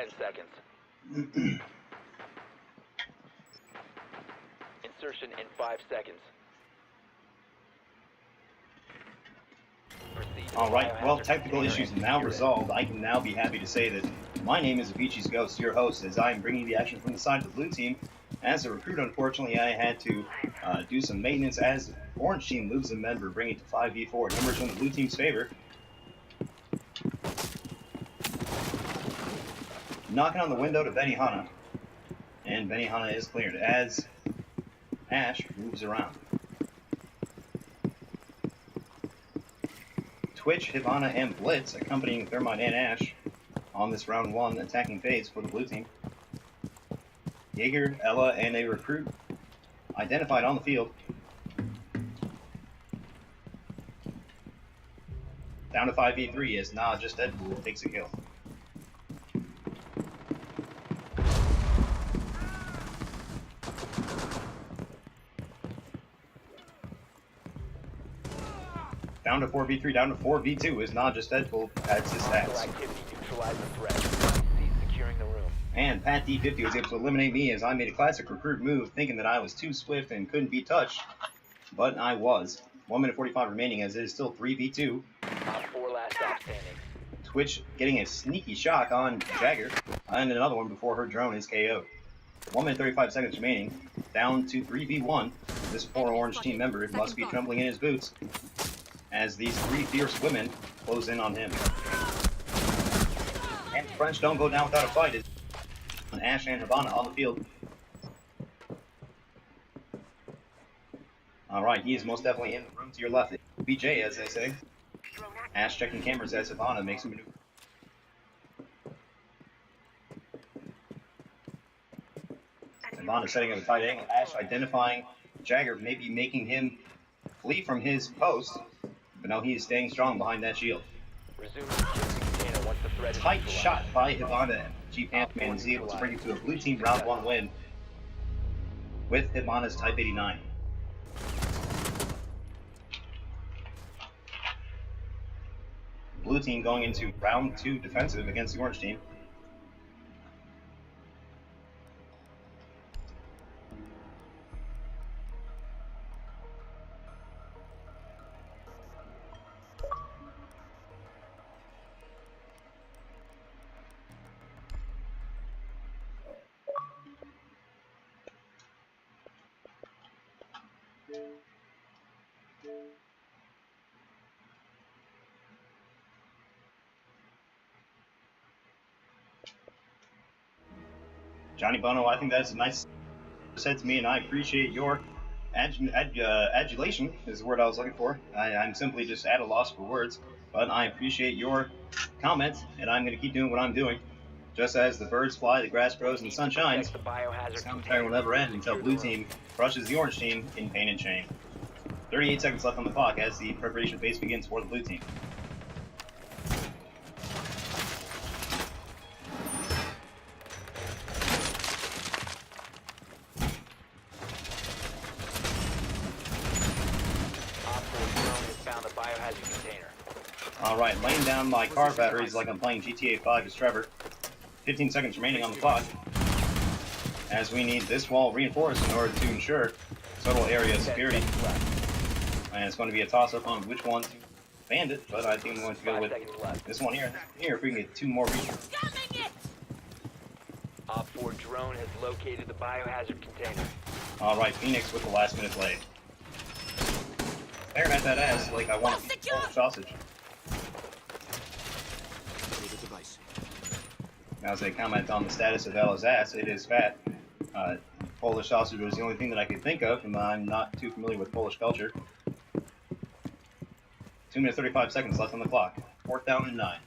10 seconds. Insertion in 5 seconds. Alright, well, technical issues now resolved. I can now be happy to say that my name is Avicii's Ghost, your host, as I am bringing the action from the side of the blue team. As a recruit, unfortunately, I had to do some maintenance as Orange Team loses a member, bringing it to 5v4. Numbers in the blue team's favor. Knocking on the window to Benihana. And Benihana is cleared as Ash moves around. Twitch, Hibana, and Blitz accompanying Thermite and Ash on this round 1 attacking phase for the blue team. Jaeger, Ella, and a recruit identified on the field. Down to 5v3 as NahJustDEADPOOL takes a kill. Down to 4v3, down to 4v2 as NahJustDEADPOOL adds his stats. And Pat D50 was able to eliminate me as I made a classic recruit move, thinking that I was too swift and couldn't be touched. But I was. 1 minute 45 remaining as it is still 3v2. Twitch getting a sneaky shock on Jagger, and another one before her drone is KO'd. 1 minute 35 seconds remaining, down to 3v1. This poor Orange Team member must be trembling in his boots as these 3 fierce women close in on him. And the French don't go down without a fight. It's Ash and Hibana on the field. Alright, he is most definitely in the room to your left. BJ, as they say. Ash checking cameras as Hibana makes a maneuver. Hibana setting up a tight angle. Ash identifying Jagger, maybe making him flee from his post. But no, he is staying strong behind that shield. Tight shot by Hibana. MLGPANTSMAN is able to bring it to a blue team round 1 win with Hibana's Type 89. Blue team going into round 2 defensive against the Orange team. JohnnyBono, I think that's a nice said to me, and I appreciate your adulation is the word I was looking for. I'm simply just at a loss for words, but I appreciate your comments, and I'm going to keep doing what I'm doing. Just as the birds fly, the grass grows, and the sun shines, this commentary will never end until blue team crushes the orange team in pain and shame. 38 seconds left on the clock as the preparation phase begins for the blue team. Alright, laying down my car batteries like I'm playing GTA 5 is Trevor. 15 seconds remaining on the clock, as we need this wall reinforced in order to ensure total area security. And it's going to be a toss-up on which one to bandit, but I think I'm going to go with this one here. Here, if we can get 2 more regions. Op 4 drone has located the biohazard container. Alright, Phoenix with the last minute play. Staring at that ass like I want a sausage. As they comment on the status of Ella's ass, it is fat. Polish sausage was the only thing that I could think of, and I'm not too familiar with Polish culture. 2 minutes 35 seconds left on the clock. 4th down and 9.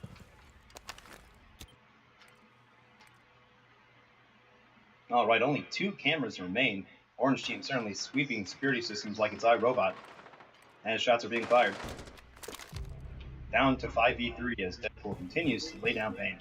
Alright, only 2 cameras remain. Orange team certainly sweeping security systems like it's iRobot, as shots are being fired. Down to 5v3 as Deadpool continues to lay down pain.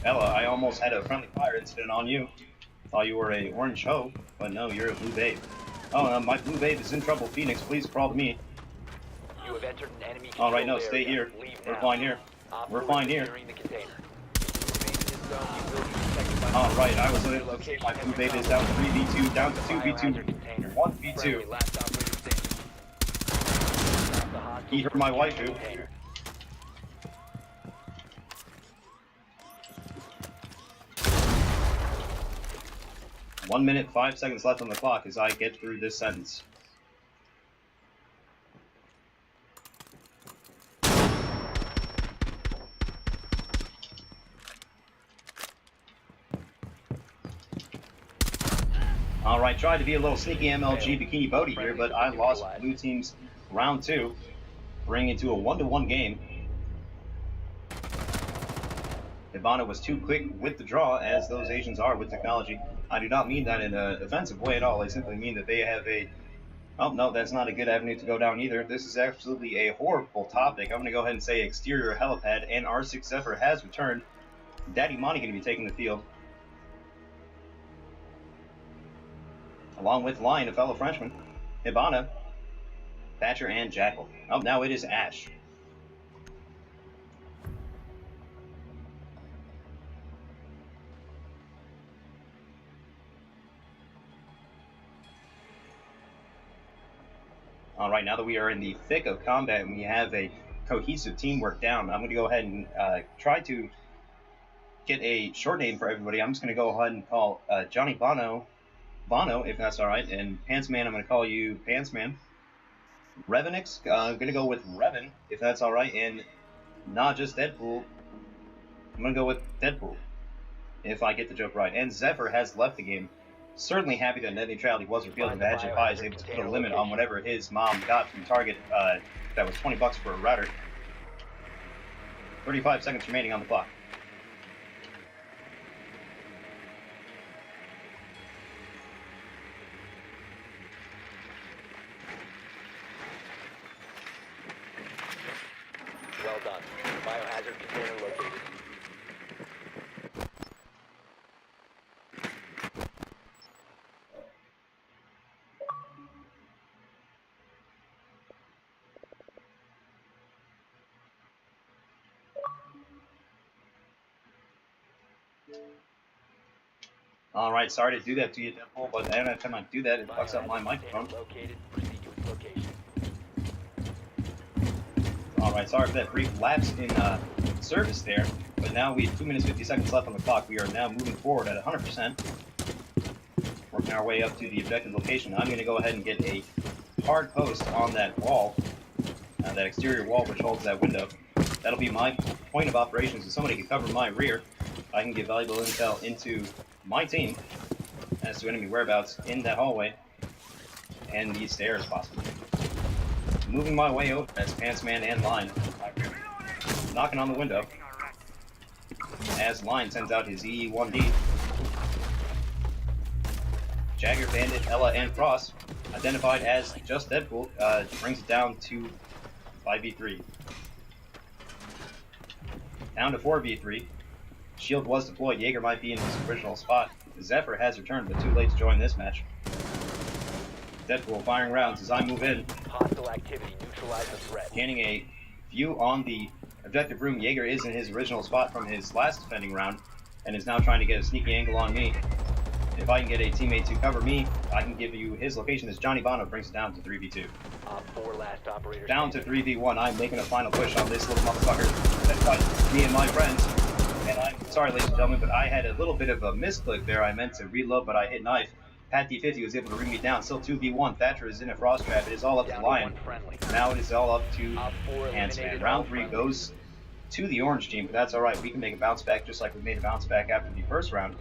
Ella, I almost had a friendly fire incident on you. Thought you were a orange hoe, but no, you're a blue babe. Oh, my blue babe is in trouble. Phoenix, please crawl to me. You have entered an enemy All right, no, controlled stay area. here. Leave We're now. fine here. Op We're 4 fine is here. securing the container. If you remain in this zone, you will be detected by All right, I was your able to see location my and blue babe is your down to 3v2, down to biohazard 2v2, container. 1v2. Friendly, last operator standing. Stop the hostiles He hurt from my securing wife, the dude. container. 1 minute, 5 seconds left on the clock as I get through this sentence. Alright, tried to be a little sneaky MLG Bikini Bodie here, but I lost blue team's round 2, bringing it to a 1-1 game. Ivana was too quick with the draw, as those Asians are with technology. I do not mean that in an offensive way at all. I simply mean that they have a... Oh, no, that's not a good avenue to go down either. This is absolutely a horrible topic. I'm going to go ahead and say exterior helipad, and R6 Zephyr has returned. Daddy Monty going to be taking the field. Along with Lion, a fellow Frenchman, Hibana, Thatcher, and Jackal. Oh, now it is Ash. Alright, now that we are in the thick of combat and we have a cohesive teamwork down, I'm going to go ahead and try to get a short name for everybody. I'm just going to go ahead and call JohnnyBono I, if that's alright, and Pantsman, I'm going to call you Pantsman. Revonixx, I'm going to go with Revan, if that's alright, and NahJustDEADPOOL, I'm going to go with Deadpool, if I get the joke right. And Zephyr has left the game. Certainly happy that net neutrality was revealed, and that Agent Pie is able to put a limit on whatever his mom got from Target that was 20 bucks for a router. 35 seconds remaining on the clock. Well done. Biohazard container located. Alright, sorry to do that to you, Deadpool, but every time I do that, it fucks up my microphone. Located. Proceed to its location. Alright, sorry for that brief lapse in service there, but now we have 2 minutes 50 seconds left on the clock. We are now moving forward at 100%, working our way up to the objective location. I'm going to go ahead and get a hard post on that wall, that exterior wall which holds that window. That'll be my point of operations. If somebody can cover my rear, I can get valuable intel into my team as to enemy whereabouts in that hallway and these stairs, possibly. Moving my way over as Pantsman and Line, knocking on the window as Line sends out his EE-1D. Jagger, Bandit, Ella, and Frost, identified as just Deadpool, brings it down to 5v3. Down to 4v3. Shield was deployed. Jaeger might be in his original spot. Zephyr has returned, but too late to join this match. Deadpool firing rounds as I move in. Hostile activity. Neutralize the threat. Gaining a view on the objective room. Jaeger is in his original spot from his last defending round and is now trying to get a sneaky angle on me. If I can get a teammate to cover me, I can give you his location as JohnnyBono brings it down to 3v2. Op 4 last operator. Down to 3v1. I'm making a final push on this little motherfucker that fights me and my friends. And I'm sorry, ladies and gentlemen, but I had a little bit of a misclick there. I meant to reload, but I hit knife. Pat D50 was able to ring me down. Still 2v1. Thatcher is in a frost trap. It is all up to Lion. Now it is all up to Pantsman. Round 3 goes to the orange team, but that's alright. We can make a bounce back just like we made a bounce back after the first round.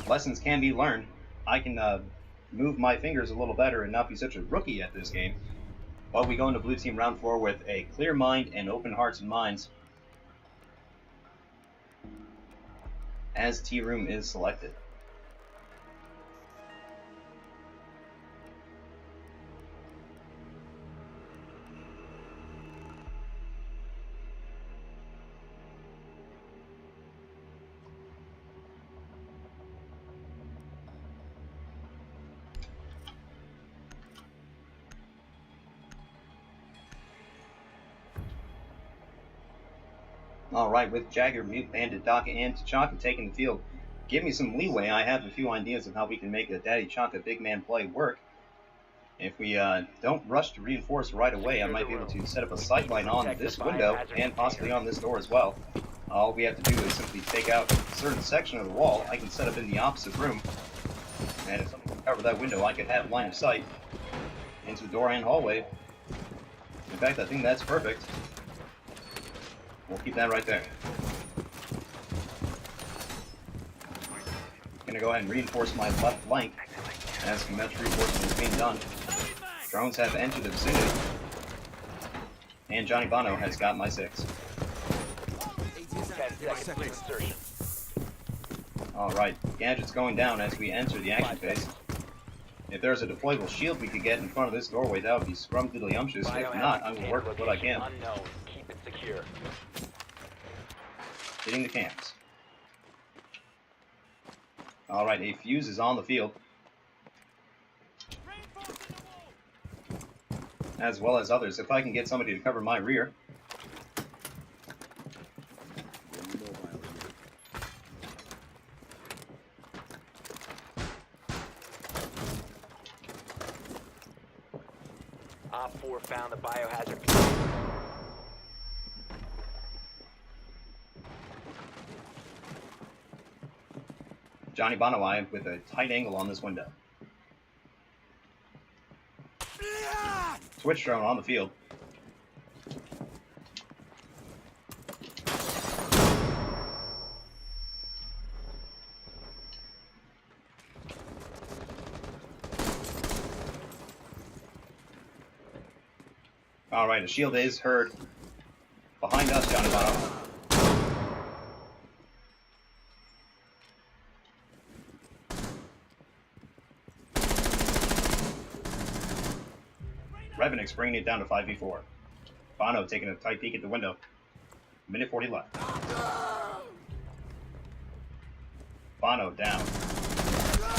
Lessons can be learned. I can move my fingers a little better and not be such a rookie at this game. But we go into blue team round 4 with a clear mind and open hearts and minds as T room is selected. Alright, with Jagger, Mute, Bandit, Daka, and Tachanka taking the field, give me some leeway. I have a few ideas of how we can make a Daddy Chanka big man play work. If we don't rush to reinforce right away, I might be able to set up a sightline on this window and possibly on this door as well. All we have to do is simply take out a certain section of the wall. I can set up in the opposite room, and if someone can cover that window, I could have line of sight into the door and hallway. In fact, I think that's perfect. We'll keep that right there. Gonna go ahead and reinforce my left flank as much reinforcement is being done. Drones have entered the vicinity, and JohnnyBono has got my 6. 10 seconds to insertion. Alright, gadgets going down as we enter the action phase. If there's a deployable shield we could get in front of this doorway, that would be scrumdiddlyumptious. If not, I will work with what I can. Unknown. Keep it secure. Hitting the cams. Alright, a fuse is on the field, as well as others. If I can get somebody to cover my rear. Op 4 found the biohazard. JohnnyBono I with a tight angle on this window. Twitch drone on the field. Alright, a shield is heard behind us, JohnnyBono. Revonixx bringing it down to 5v4. Bono taking a tight peek at the window. Minute 40 left. Bono down.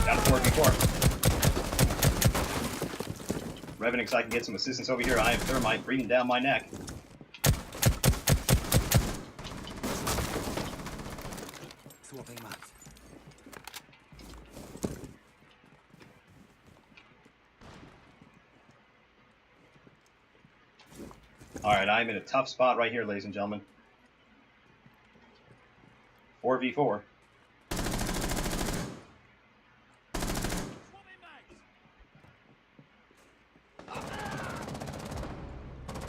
Down to 4v4. Revonixx, I can get some assistance over here. I have thermite breathing down my neck. Alright, I'm in a tough spot right here, ladies and gentlemen. 4v4.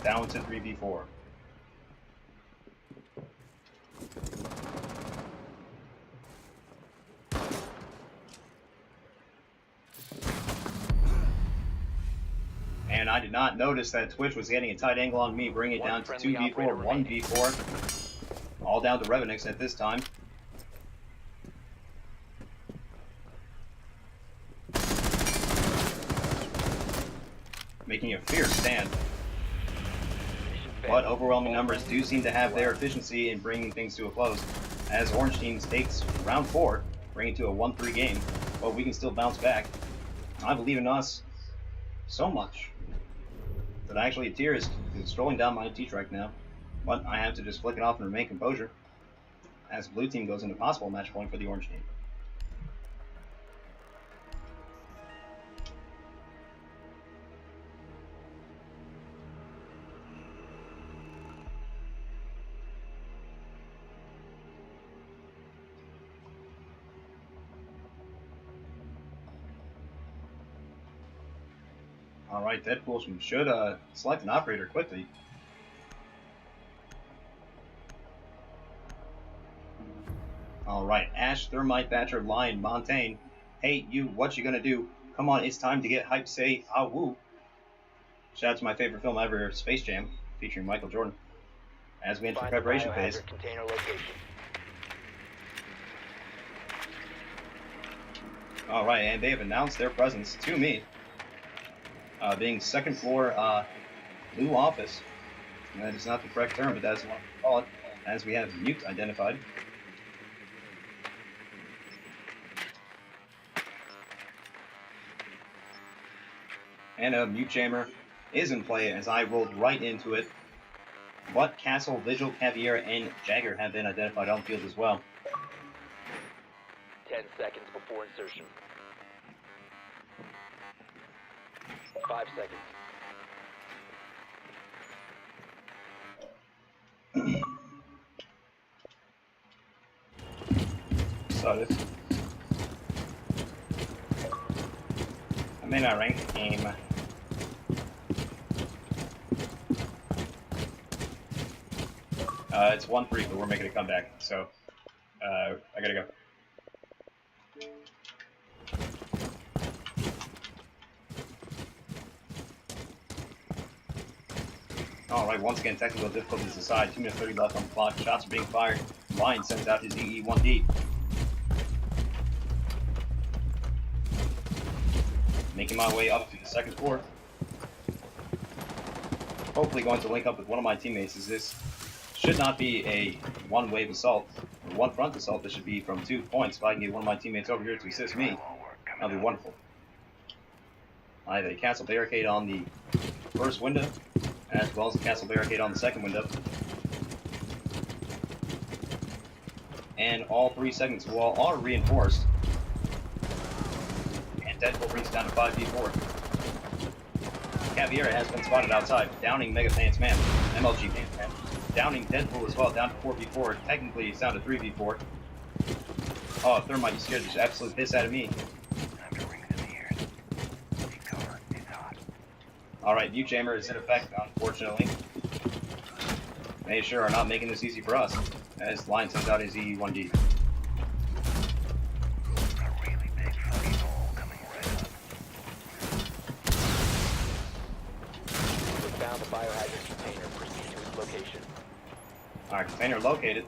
Down to 3v4. And I did not notice that Twitch was getting a tight angle on me, bringing it down to 2v4, 1v4. All down to Revonixx at this time. Making a fierce stand. But overwhelming numbers do seem to have their efficiency in bringing things to a close, as Orange Teams takes round 4, bringing it to a 1-3 game, but we can still bounce back. I believe in us so much that actually a tear is strolling down my T-track now, but I have to just flick it off and remain composure as blue team goes into possible match point for the orange team. Alright, Deadpool should select an operator quickly. Alright, Ash, Thermite, Thatcher, Lion, Montaigne. Hey, you, what you gonna do? Come on, it's time to get hyped, say, ah woo. Shout out to my favorite film ever, Space Jam, featuring Michael Jordan. As we enter preparation phase. Container location. Alright, and they have announced their presence to me. Being second floor blue office. That is not the correct term, but that's what we call it, as we have mute identified. And a mute chamber is in play as I rolled right into it. What Castle, Vigil, Caviar, and Jagger have been identified on field as well. 10 seconds before insertion. 5 seconds. Started. I may not rank the game. It's 1-3, but we're making a comeback, so I gotta go. Alright, once again, technical difficulties aside, 2 minutes 30 left on the clock, shots are being fired, Lion sends out his EE1D. Making my way up to the second floor. Hopefully going to link up with one of my teammates, as this should not be a one-wave assault, or one-front assault. This should be from 2 points. If I can get one of my teammates over here to assist me, that'll be wonderful. I have a castle barricade on the first window, as well as a castle barricade on the second window. And all 3 segments of the wall are reinforced. And Deadpool brings it down to 5v4. Caviera has been spotted outside, downing MLGPANTSMAN, MLGPANTSMAN. Downing Deadpool as well, down to 4v4. Technically, it's down to 3v4. Oh, Thermite, you scared the absolute piss out of me. Alright, View Chamber is in effect, unfortunately. They sure are not making this easy for us, as Lion sends out his EE1D. Found the biohazard container. Proceed to its location. Alright, container located.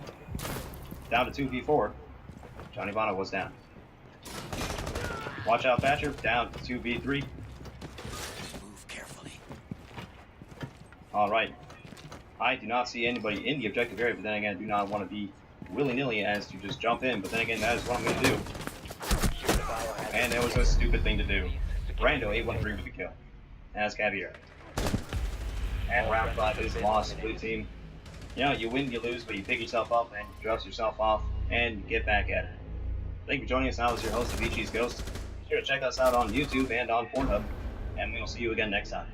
Down to 2v4. JohnnyBono was down. Watch out, Thatcher. Down to 2v3. Move carefully. Alright. I do not see anybody in the objective area, but then again, I do not want to be willy-nilly as to just jump in, but then again, that is what I'm going to do. And it was a stupid thing to do. Brando 813 with the kill. As Caviar. And round 5 is a loss, blue team. You know, you win, you lose, but you pick yourself up and dust yourself off and get back at it. Thank you for joining us. I was your host, Avicii's Ghost. Be sure to check us out on YouTube and on Pornhub, and we will see you again next time.